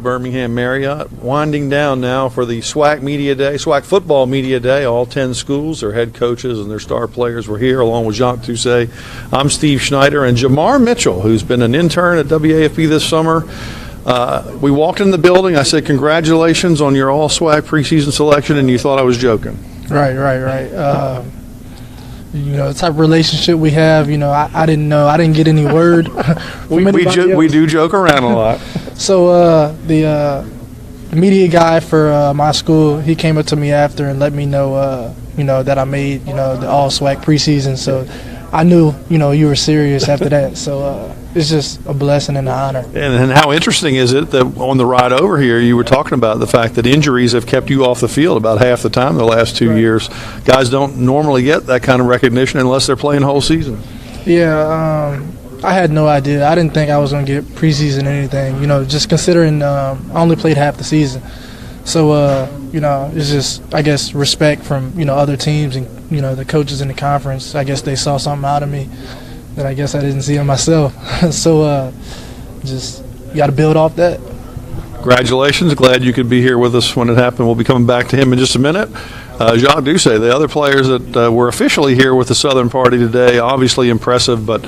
Birmingham Marriott, winding down now for the SWAC Media Day, SWAC Football Media Day. All 10 schools, their head coaches and their star players were here, along with Jacques Doucet. I'm Steve Schneider, and Jamar Mitchell, who's been an intern at WAFB this summer. We walked in the building. I said, congratulations on your All-SWAC preseason selection, and you thought I was joking. Right. The type of relationship we have, I didn't know. I didn't get any word. we do joke around a lot. So the media guy for my school, he came up to me after and let me know, that I made, the All-SWAC preseason. So I knew, you were serious after that. So it's just a blessing and an honor. And how interesting is it that on the ride over here, you were talking about the fact that injuries have kept you off the field about half the time the last 2 years. Guys don't normally get that kind of recognition unless they're playing the whole season. Yeah, I had no idea. I didn't think I was going to get preseason or anything, just considering I only played half the season. So, it's just, I guess, respect from, other teams and, the coaches in the conference. I guess they saw something out of me that I guess I didn't see in myself. So, just got to build off that. Congratulations. Glad you could be here with us when it happened. We'll be coming back to him in just a minute. Jacques Doucet, the other players that were officially here with the Southern Party today, obviously impressive, but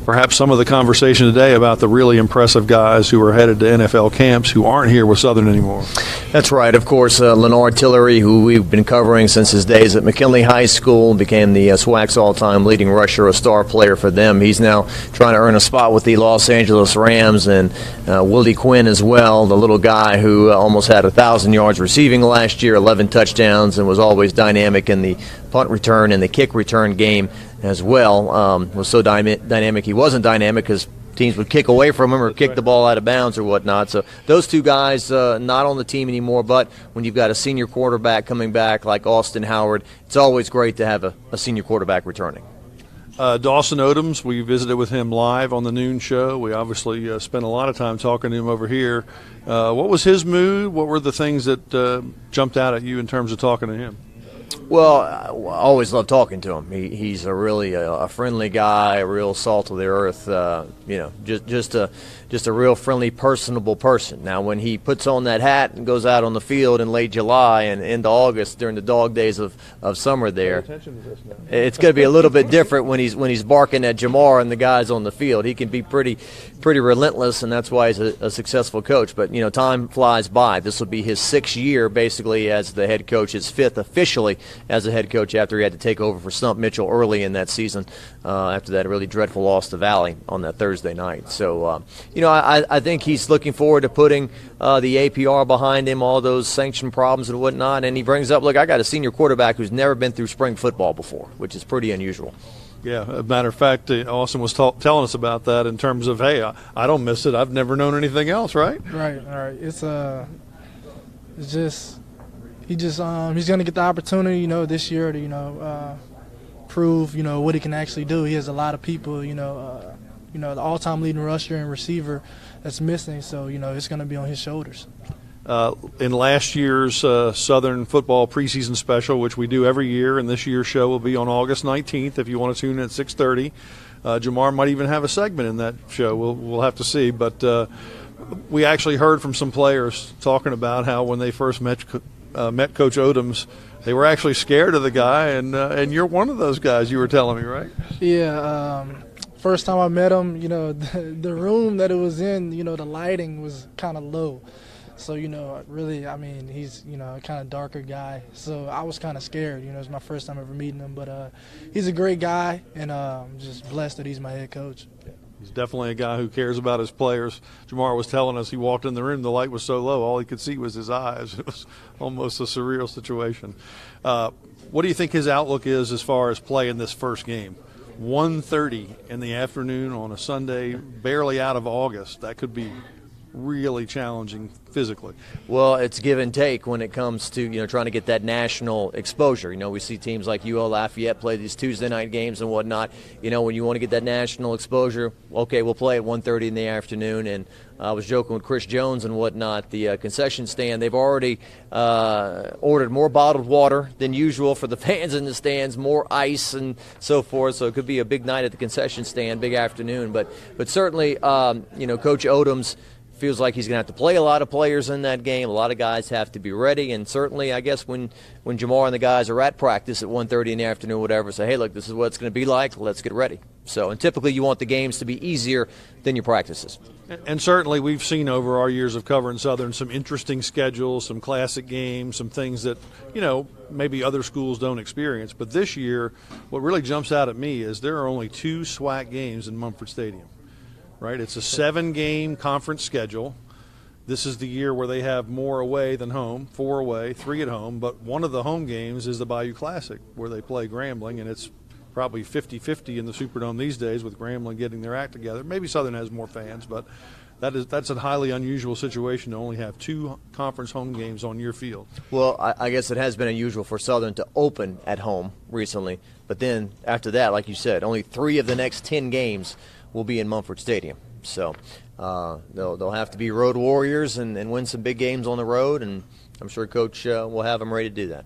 perhaps some of the conversation today about the really impressive guys who are headed to NFL camps who aren't here with Southern anymore. That's right. Of course, Leonard Tillery, who we've been covering since his days at McKinley High School, became the SWAC's all-time leading rusher, a star player for them. He's now trying to earn a spot with the Los Angeles Rams, and Willie Quinn as well, the little guy who almost had 1,000 yards receiving last year, 11 touchdowns, and was always dynamic in the punt return and the kick return game as well. Was so dynamic he wasn't dynamic because teams would kick away from him or kick the ball out of bounds or whatnot. So those two guys not on the team anymore, but when you've got a senior quarterback coming back like Austin Howard, it's always great to have a senior quarterback returning. Dawson Odoms, we visited with him live on the noon show. We obviously spent a lot of time talking to him over here. What was his mood? What were the things that jumped out at you in terms of talking to him? Well, I always love talking to him. He's a really a friendly guy, a real salt of the earth. Just a real friendly, personable person. Now, when he puts on that hat and goes out on the field in late July and into August during the dog days of summer, there, it's going to be a little bit different when he's barking at Jamar and the guys on the field. He can be pretty relentless, and that's why he's a successful coach. But time flies by. This will be his 6th year, basically, as the head coach. His 5th officially as a head coach after he had to take over for Stump Mitchell early in that season after that really dreadful loss to Valley on that Thursday night. So, I think he's looking forward to putting the APR behind him, all those sanction problems and whatnot. And he brings up, look, I got a senior quarterback who's never been through spring football before, which is pretty unusual. Yeah, as a matter of fact, Austin was telling us about that in terms of, hey, I don't miss it. I've never known anything else, right? Right. It's just he's going to get the opportunity, this year to, prove, what he can actually do. He has a lot of people, the all-time leading rusher and receiver that's missing, so, it's going to be on his shoulders. In last year's Southern Football Preseason Special, which we do every year, and this year's show will be on August 19th if you want to tune in at 6:30. Jamar might even have a segment in that show. We'll have to see. But we actually heard from some players talking about how when they first met Coach Odoms, they were actually scared of the guy, and you're one of those guys, you were telling me, right? Yeah, first time I met him, the room that it was in, the lighting was kind of low. So, really, he's, a kind of darker guy. So I was kind of scared. It was my first time ever meeting him. But he's a great guy, and I'm just blessed that he's my head coach. He's definitely a guy who cares about his players. Jamar was telling us he walked in the room, the light was so low, all he could see was his eyes. It was almost a surreal situation. What do you think his outlook is as far as play in this first game? 1:30 in the afternoon on a Sunday, barely out of August. That could be really challenging physically. Well, it's give and take when it comes to trying to get that national exposure. We see teams like UL Lafayette play these Tuesday night games and whatnot. When you want to get that national exposure, okay, we'll play at 1:30 in the afternoon. And I was joking with Chris Jones and whatnot. The concession stand, they've already ordered more bottled water than usual for the fans in the stands, more ice and so forth. So it could be a big night at the concession stand, big afternoon. But certainly, Coach Odoms feels like he's going to have to play a lot of players in that game. A lot of guys have to be ready, and certainly, I guess, when Jamar and the guys are at practice at 1:30 in the afternoon, whatever, say, hey, look, this is what it's going to be like. Let's get ready. So, and typically you want the games to be easier than your practices. And certainly we've seen over our years of covering Southern some interesting schedules, some classic games, some things that, maybe other schools don't experience. But this year, what really jumps out at me is there are only 2 SWAC games in Mumford Stadium. Right, it's a 7-game conference schedule. This is the year where they have more away than home, 4 away, 3 at home. But one of the home games is the Bayou Classic, where they play Grambling, and it's probably 50-50 in the Superdome these days with Grambling getting their act together. Maybe Southern has more fans, but that's a highly unusual situation to only have 2 conference home games on your field. Well, I guess it has been unusual for Southern to open at home recently, but then after that, like you said, only 3 of the next 10 games will be in Mumford Stadium. So they'll have to be road warriors and win some big games on the road, and I'm sure Coach will have them ready to do that.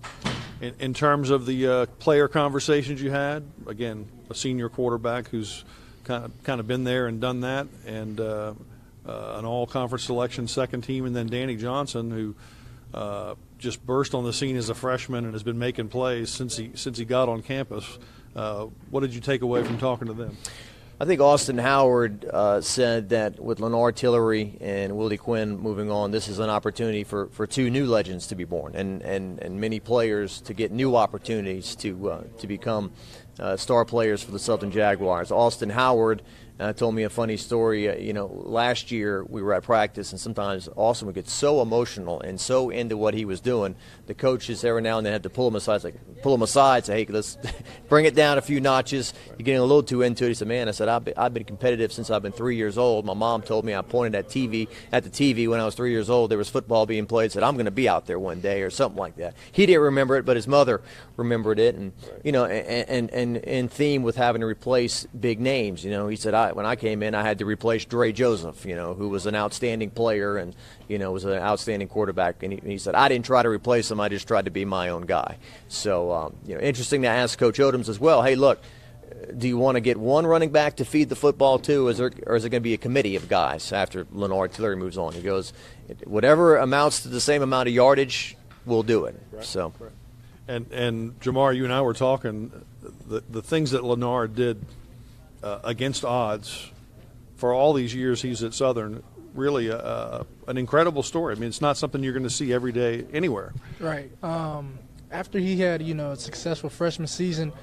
In terms of the player conversations you had, again, a senior quarterback who's kind of been there and done that, and an all-conference selection second team, and then Danny Johnson, who just burst on the scene as a freshman and has been making plays since he got on campus. What did you take away from talking to them? I think Austin Howard said that with Leonard Tillery and Willie Quinn moving on, this is an opportunity for 2 new legends to be born and many players to get new opportunities to become star players for the Southern Jaguars. Austin Howard told me a funny story. Last year we were at practice, and sometimes Austin would get so emotional and so into what he was doing, the coaches every now and then had to pull him aside, say, hey, let's bring it down a few notches. You're getting a little too into it. He said, man, I've been competitive since I've been 3 years old. My mom told me I pointed at the TV when I was 3 years old. There was football being played. Said I'm going to be out there one day or something like that. He didn't remember it, but his mother remembered it, and and in theme with having to replace big names. He said when I came in, I had to replace Dre Joseph, who was an outstanding player and was an outstanding quarterback. And he said I didn't try to replace him. I just tried to be my own guy. So interesting to ask Coach Odoms as well. Hey, look, do you want to get one running back to feed the football to, or is it going to be a committee of guys after Leonard Tillery moves on? He goes, whatever amounts to the same amount of yardage, we'll do it. Right. So. Right. And Jamar, you and I were talking, the things that Leonard did against odds for all these years he's at Southern, really an incredible story. I mean, it's not something you're going to see every day anywhere. Right. After he had, a successful freshman season,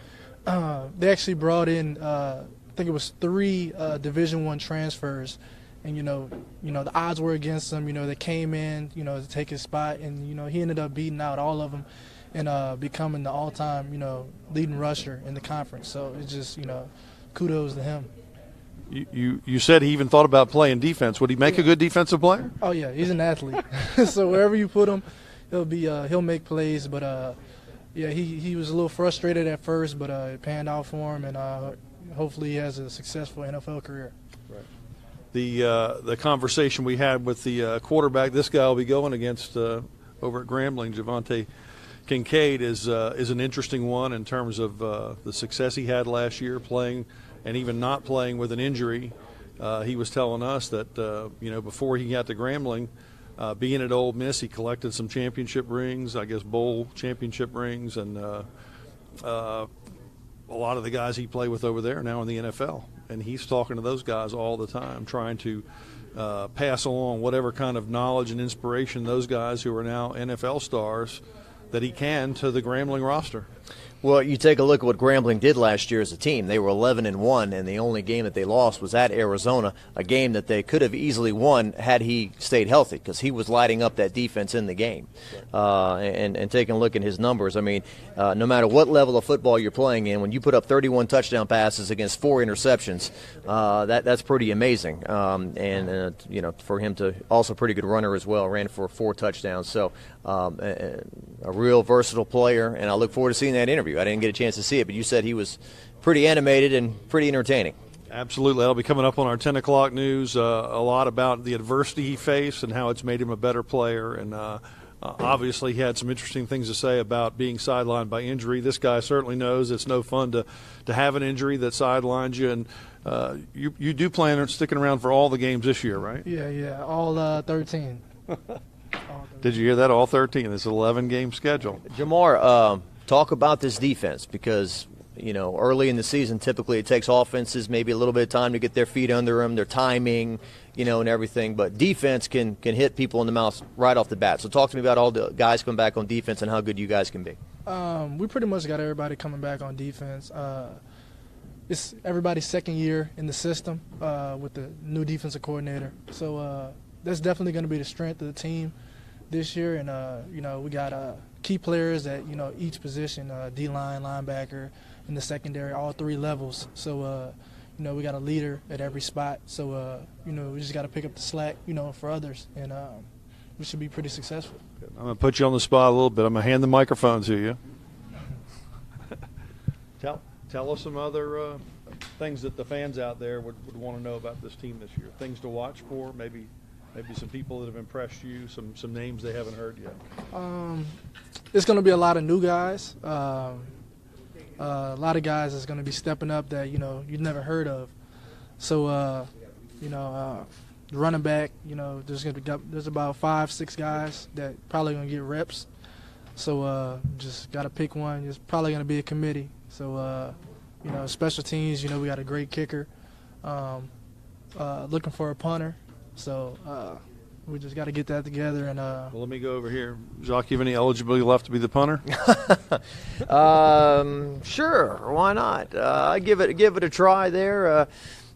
they actually brought in, I think it was 3 Division I transfers. And, the odds were against him. They came in, to take his spot. And, he ended up beating out all of them and becoming the all-time, leading rusher in the conference. So it's just, kudos to him. You said he even thought about playing defense. Would he make a good defensive player? Oh, yeah, he's an athlete. So wherever you put him, he'll make plays. But, he was a little frustrated at first, but it panned out for him, and hopefully he has a successful NFL career. Right. The conversation we had with the quarterback this guy will be going against over at Grambling, Javante Kincaid, is an interesting one in terms of the success he had last year playing and even not playing with an injury. He was telling us that before he got to Grambling, being at Ole Miss, he collected some championship rings, I guess bowl championship rings, and a lot of the guys he played with over there are now in the NFL. And he's talking to those guys all the time, trying to pass along whatever kind of knowledge and inspiration those guys who are now NFL stars that he can to the Grambling roster. Well, you take a look at what Grambling did last year as a team. They were 11-1, and the only game that they lost was at Arizona, a game that they could have easily won had he stayed healthy, because he was lighting up that defense in the game. And taking a look at his numbers, I mean, no matter what level of football you're playing in, when you put up 31 touchdown passes against 4 interceptions, that's pretty amazing. For him to also pretty good runner as well, ran for 4 touchdowns. So a real versatile player, and I look forward to seeing that interview. I didn't get a chance to see it, but you said he was pretty animated and pretty entertaining. Absolutely. That'll be coming up on our 10 o'clock news, a lot about the adversity he faced and how it's made him a better player. And Obviously, he had some interesting things to say about being sidelined by injury. This guy certainly knows it's no fun to have an injury that sidelines you. And you do plan on sticking around for all the games this year, right? Yeah, all 13. Did you hear that? All 13. This 11-game schedule. Jamar, talk about this defense because, early in the season, typically it takes offenses maybe a little bit of time to get their feet under them, their timing, and everything. But defense can hit people in the mouth right off the bat. So talk to me about all the guys coming back on defense and how good you guys can be. We pretty much got everybody coming back on defense. It's everybody's second year in the system with the new defensive coordinator. So that's definitely going to be the strength of the team this year. And, we got key players at, each position, D-line, linebacker, in the secondary, all three levels. So, we got a leader at every spot. So, we just got to pick up the slack, for others. And we should be pretty successful. I'm going to put you on the spot a little bit. I'm going to hand the microphone to you. Tell us some other things that the fans out there would want to know about this team this year. Things to watch for, maybe some people that have impressed you, some names they haven't heard yet. It's going to be a lot of new guys. A lot of guys that's going to be stepping up that, you've never heard of. So, running back, there's about 5-6 guys that probably going to get reps. So just got to pick one. It's probably going to be a committee. So, special teams, we got a great kicker. Looking for a punter. So we just got to get that together. And well, let me go over here. Jacques, you have any eligibility left to be the punter? Sure, why not? I give it a try there.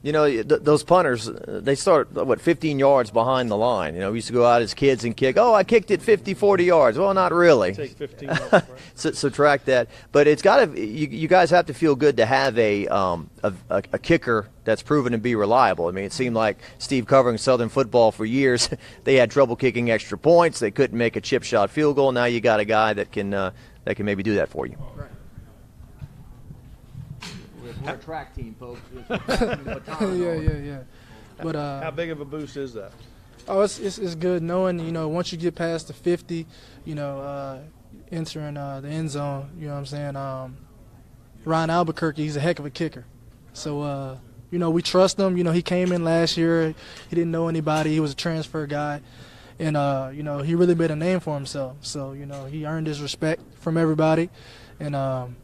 Those punters, they start, 15 yards behind the line. We used to go out as kids and kick. Oh, I kicked it 50, 40 yards. Well, not really. Take 15 yards, right? Subtract that. But it's got to. You guys have to feel good to have a kicker that's proven to be reliable. I mean, it seemed like Steve covering Southern football for years. They had trouble kicking extra points. They couldn't make a chip shot field goal. Now you got a guy that can maybe do that for you. Right. We're a track team, folks. Yeah. But how big of a boost is that? Oh, it's good knowing, once you get past the 50, entering the end zone, you know what I'm saying? Ryan Albuquerque, he's a heck of a kicker. So, we trust him. He came in last year. He didn't know anybody. He was a transfer guy. And, he really made a name for himself. So, he earned his respect from everybody. And,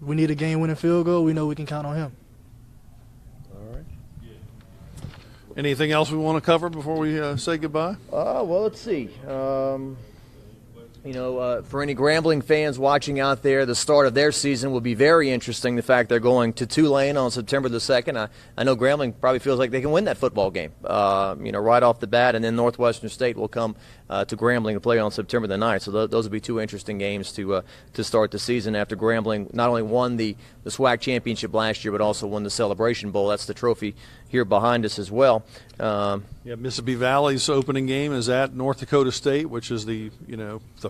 we need a game-winning field goal. We know we can count on him. All right. Anything else we want to cover before we say goodbye? Well, let's see. For any Grambling fans watching out there, the start of their season will be very interesting. The fact they're going to Tulane on September the 2nd. I know Grambling probably feels like they can win that football game, right off the bat. And then Northwestern State will come to Grambling to play on September the 9th. So those will be two interesting games to start the season after Grambling not only won the SWAC championship last year, but also won the Celebration Bowl. That's the trophy here behind us as well. Mississippi Valley's opening game is at North Dakota State, which is the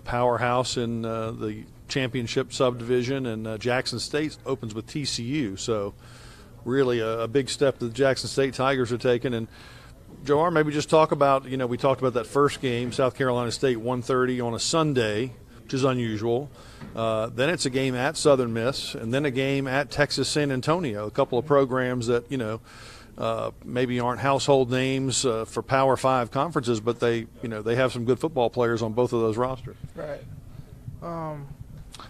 powerhouse in the championship subdivision, and Jackson State opens with TCU. So really a big step that the Jackson State Tigers are taking. And Jamar, maybe just talk about, we talked about that first game, South Carolina State, 1:30 on a Sunday, which is unusual. Then it's a game at Southern Miss, and then a game at Texas San Antonio, a couple of programs that, maybe aren't household names for Power 5 conferences, but they have some good football players on both of those rosters. Right.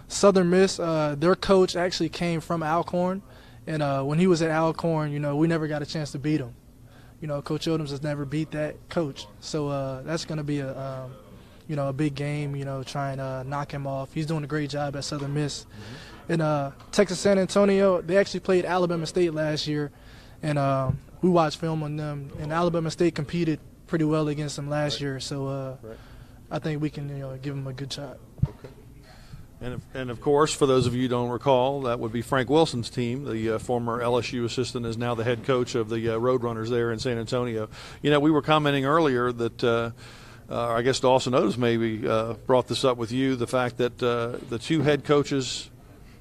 Southern Miss, their coach actually came from Alcorn, and when he was at Alcorn, we never got a chance to beat him. Coach Odoms has never beat that coach, so that's going to be a big game. Trying to knock him off. He's doing a great job at Southern Miss. And Texas San Antonio, they actually played Alabama State last year. And we watched film on them, and Alabama State competed pretty well against them last year. So right. I think we can give them a good shot. Okay. And of course, for those of you who don't recall, that would be Frank Wilson's team. The former LSU assistant is now the head coach of the Roadrunners there in San Antonio. We were commenting earlier that I guess Dawson Otis maybe brought this up with you, the fact that the two head coaches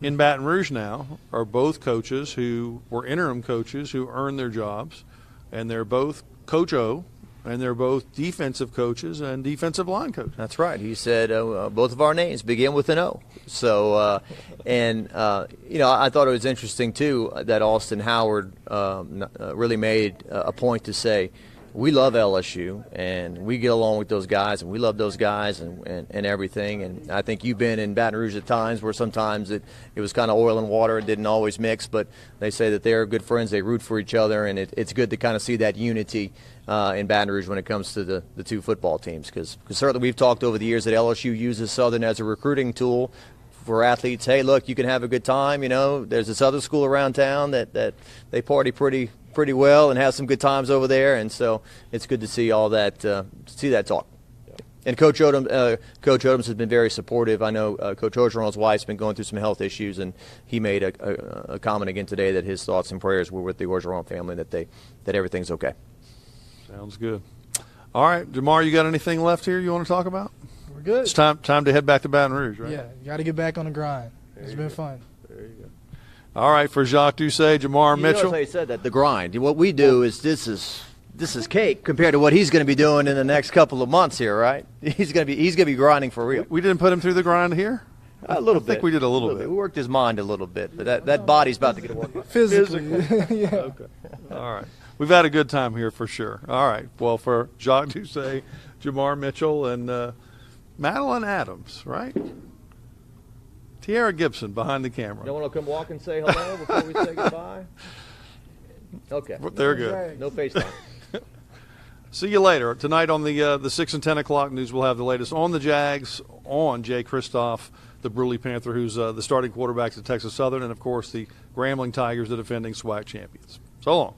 in Baton Rouge now are both coaches who were interim coaches who earned their jobs, and they're both Coach O and they're both defensive coaches and defensive line coaches. That's right. He said both of our names begin with an O. So, I thought it was interesting, too, that Austin Howard really made a point to say, we love LSU, and we get along with those guys, and we love those guys and everything. And I think you've been in Baton Rouge at times where sometimes it was kind of oil and water. It didn't always mix, but they say that they're good friends. They root for each other, and it's good to kind of see that unity in Baton Rouge when it comes to the two football teams. Because certainly we've talked over the years that LSU uses Southern as a recruiting tool for athletes. Hey, look, you can have a good time. There's this other school around town that they party pretty well and have some good times over there, and so it's good to see all that talk. And Coach Odoms has been very supportive. I know Coach Orgeron's wife's been going through some health issues, and he made a comment again today that his thoughts and prayers were with the Orgeron family, that everything's okay. Sounds good. All right, Jamar, you got anything left here you want to talk about? We're good. It's time to head back to Baton Rouge, right? Yeah, you got to get back on the grind. It's been fun. There you go. All right, for Jacques Doucet, Jamar Mitchell. Notice how you said that, the grind. What we do is this is cake compared to what he's going to be doing in the next couple of months here, right? He's going to be grinding for real. We didn't put him through the grind here? A little bit. I think we did a little bit. We worked his mind a little bit, but that body's about to get a workout. Physically. Yeah. Okay. All right. We've had a good time here for sure. All right. Well, for Jacques Doucet, Jamar Mitchell, and Madeline Adams, right? Tiara Gibson behind the camera. You want to come walk and say hello before we say goodbye? Okay. They're good. No FaceTime. See you later. Tonight on the 6 and 10 o'clock news, we'll have the latest on the Jags, on Jay Kristoff, the Bruley Panther, who's the starting quarterback at Texas Southern, and, of course, the Grambling Tigers, the defending SWAC champions. So long.